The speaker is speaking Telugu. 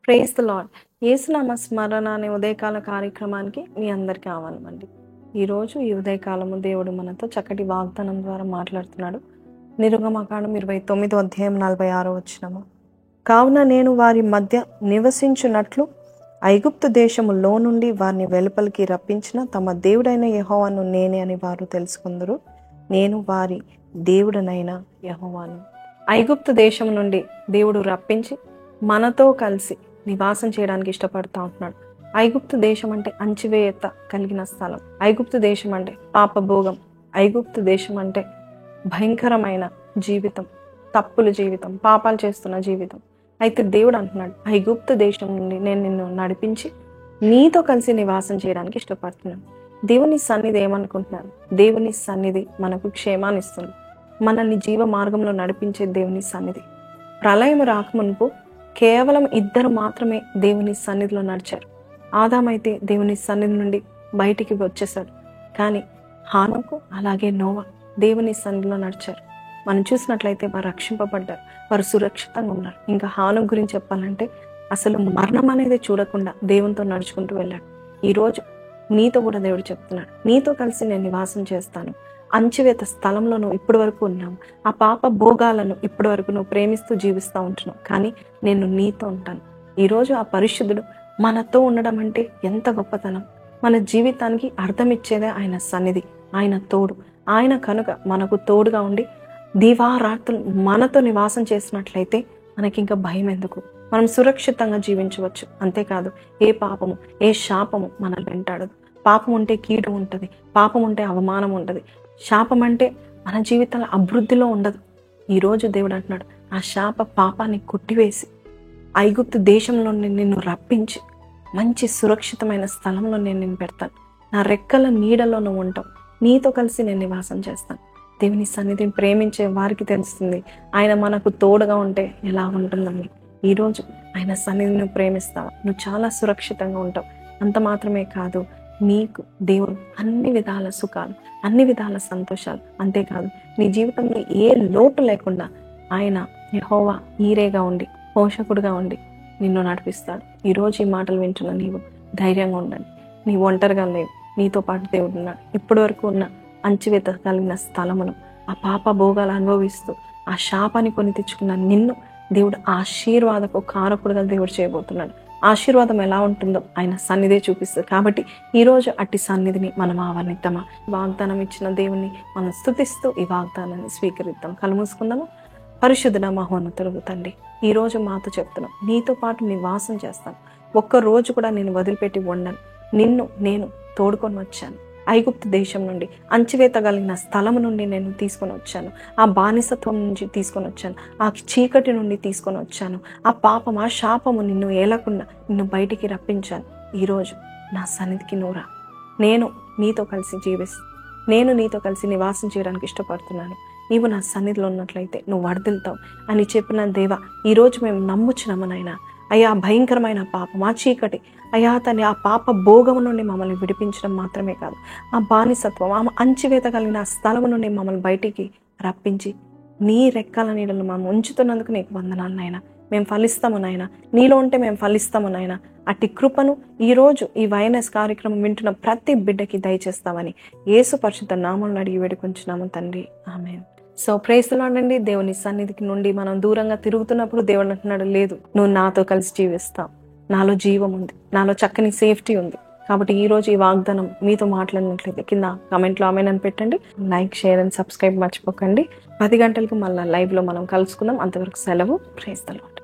Praise the lord. యేసునామ స్మరణ అనే ఉదయకాల కార్యక్రమానికి మీ అందరికీ ఆహ్వానమండి. ఈరోజు ఈ ఉదయకాలము దేవుడు మనతో చక్కటి వాగ్దానం ద్వారా మాట్లాడుతున్నాడు. నిర్గమకాండం 29వ అధ్యాయం 46వ వచనము. కావున నేను వారి మధ్య నివసించున్నట్లు ఐగుప్తు దేశములో నుండి వారిని వెలుపలికి రప్పించిన తమ దేవుడైన యెహోవాను నేనే అని వారు తెలుసుకుందరు. నేను వారి దేవుడనైన యెహోవాను. ఐగుప్తు దేశం నుండి దేవుడు రప్పించి మనతో కలిసి నివాసం చేయడానికి ఇష్టపడుతూ ఉంటున్నాడు. ఐగుప్తు దేశం అంటే అంచివేత కలిగిన స్థలం. ఐగుప్తు దేశం అంటే పాపభోగం. ఐగుప్తు దేశం అంటే భయంకరమైన జీవితం, తప్పుల జీవితం, పాపాలు చేస్తున్న జీవితం. అయితే దేవుడు అంటున్నాడు, ఐగుప్తు దేశం నుండి నేను నిన్ను నడిపించి నీతో కలిసి నివాసం చేయడానికి ఇష్టపడుతున్నాను. దేవుని సన్నిధి ఏమనుకుంటున్నాను? దేవుని సన్నిధి మనకు క్షేమాన్ని ఇస్తుంది. మనల్ని జీవ మార్గంలో నడిపించే దేవుని సన్నిధి. ప్రళయం రాకమునుపు కేవలం 2 మాత్రమే దేవుని సన్నిధిలో నడిచారు. ఆదామైతే దేవుని సన్నిధి నుండి బయటికి వచ్చేసాడు. కానీ హానోకు అలాగే నోవా దేవుని సన్నిధిలో నడిచారు. మనం చూసినట్లయితే వారు రక్షింపబడ్డారు, వారు సురక్షితంగా ఉన్నారు. ఇంకా హానోకు గురించి చెప్పాలంటే అసలు మరణం అనేది చూడకుండా దేవునితో నడుచుకుంటూ వెళ్ళాడు. ఈరోజు నీతో కూడా దేవుడు చెప్తున్నాడు, నీతో కలిసి నేను నివాసం చేస్తాను. అంచివేత స్థలంలో నువ్వు ఇప్పటి వరకు ఉన్నావు. ఆ పాప భోగాలను ఇప్పటి వరకు నువ్వు ప్రేమిస్తూ జీవిస్తూ ఉంటున్నావు. కానీ నేను నీతో ఉంటాను. ఈరోజు ఆ పరిశుద్ధుడు మనతో ఉండడం అంటే ఎంత గొప్పతనం. మన జీవితానికి అర్థం ఇచ్చేదే ఆయన సన్నిధి, ఆయన తోడు. ఆయన కనుక మనకు తోడుగా ఉండి దివారాత్రులు మనతో నివాసం చేసినట్లయితే మనకి ఇంకా భయం ఎందుకు? మనం సురక్షితంగా జీవించవచ్చు. అంతేకాదు, ఏ పాపము ఏ శాపము మనల్ని వెంటాడదు. పాపం ఉంటే కీడు ఉంటుంది, పాపం ఉంటే అవమానం ఉంటుంది. శాపం అంటే మన జీవితంలో అభివృద్ధిలో ఉండదు. ఈరోజు దేవుడు అంటున్నాడు, ఆ శాప పాపాన్ని కొట్టివేసి ఐగుప్తు దేశంలో నిన్ను రప్పించి మంచి సురక్షితమైన స్థలంలో నేను నిన్ను పెడతాను. నా రెక్కల నీడలో నువ్వు ఉంటావు. నీతో కలిసి నేను నివాసం చేస్తాను. దేవుని సన్నిధిని ప్రేమించే వారికి తెలుస్తుంది ఆయన మనకు తోడుగా ఉంటే ఎలా ఉంటుందని. ఈరోజు ఆయన సన్నిధిని నువ్వు ప్రేమిస్తావు, నువ్వు చాలా సురక్షితంగా ఉంటావు. అంత మాత్రమే కాదు, నీకు దేవుడు అన్ని విధాల సుఖాలు, అన్ని విధాల సంతోషాలు, అంతేకాదు నీ జీవితంలో ఏ లోటు లేకుండా ఆయన యెహోవా ఈరేగా ఉండి పోషకుడుగా ఉండి నిన్ను నడిపిస్తాడు. ఈరోజు ఈ మాటలు వింటున్న నీవు ధైర్యంగా ఉండండి. నీ ఒంటరిగా లేవు, నీతో పాటు దేవుడు ఉన్నాడు. ఇప్పటి వరకు ఉన్న అంచివేత కలిగిన స్థలమును ఆ పాప భోగాలు అనుభవిస్తూ ఆ శాపాన్ని కొని తెచ్చుకున్న నిన్ను దేవుడు ఆశీర్వాదపు కారకుడుగా దేవుడు చేయబోతున్నాడు. ఆశీర్వాదం ఎలా ఉంటుందో ఆయన సన్నిధే చూపిస్తుంది. కాబట్టి ఈరోజు అట్టి సన్నిధిని మనం ఆవరిద్దామా? వాగ్దానం ఇచ్చిన దేవుణ్ణి మనం స్తుతిస్తూ ఈ వాగ్దానాన్ని స్వీకరిద్దాం. కళ్ళు మూసుకుందాము. పరిశుద్ధుడ మహోన్నతుడు తండ్రి, ఈరోజు మాతో చెప్తున్నాం, నీతో పాటు నివాసం చేస్తాను. ఒక్కరోజు కూడా నేను వదిలిపెట్టి ఉండను. నిన్ను నేను తోడుకొని వచ్చాను. ఐగుప్తు దేశం నుండి అంచివేత కలిగిన స్థలము నుండి నేను తీసుకొని వచ్చాను. ఆ బానిసత్వం నుంచి తీసుకొని వచ్చాను. ఆ చీకటి నుండి తీసుకొని వచ్చాను. ఆ పాపం ఆ శాపము నిన్ను ఏలకుండా నిన్ను బయటికి రప్పించాను. ఈరోజు నా సన్నిధికి నూరా, నేను నీతో కలిసి జీవిస్తాను. నేను నీతో కలిసి నివాసం చేయడానికి ఇష్టపడుతున్నాను. నీవు నా సన్నిధిలో ఉన్నట్లయితే నువ్వు వర్ధిల్తావు అని చెప్పిన దేవా, ఈరోజు మేము నమ్ముచున్నాము నాయనా. అయ్యా, భయంకరమైన పాపం ఆ చీకటి అయ్యా తని ఆ పాప భోగము నుండి మమ్మల్ని విడిపించడం మాత్రమే కాదు, ఆ బానిసత్వం ఆ అంచివేత కలిగిన ఆ స్థలము నుండి మమ్మల్ని బయటికి రప్పించి నీ రెక్కల నీడలు మమ్మల్ని ఉంచుతున్నందుకు నీకు వందనాలు నాయనా. మేము ఫలిస్తాము నాయన, నీలో ఉంటే మేము ఫలిస్తాము నాయన. అట్టి కృపను ఈరోజు ఈ వైఎన్ఎస్ కార్యక్రమం వింటున్న ప్రతి బిడ్డకి దయచేస్తామని యేసు పరిశుద్ధ నామములో అడిగి వేడుకొంచున్నాము తండ్రి, ఆమేన్. సో ప్రైజ్ ది లార్డ్ అండి. దేవుని సన్నిధికి నుండి మనం దూరంగా తిరుగుతున్నప్పుడు దేవుడు అంటున్నాడు, లేదు నువ్వు నాతో కలిసి జీవిస్తావు, నాలో జీవం ఉంది, నాలో చక్కని సేఫ్టీ ఉంది. కాబట్టి ఈ రోజు ఈ వాగ్దానం మీతో మాట్లాడినట్లయితే కింద కామెంట్లో ఆమేన్ అని పెట్టండి. లైక్, షేర్ అండ్ సబ్స్క్రైబ్ మర్చిపోకండి. 10 గంటలకు మళ్ళీ లైవ్లో మనం కలుసుకుందాం. అంతవరకు సెలవు. Praise the lord.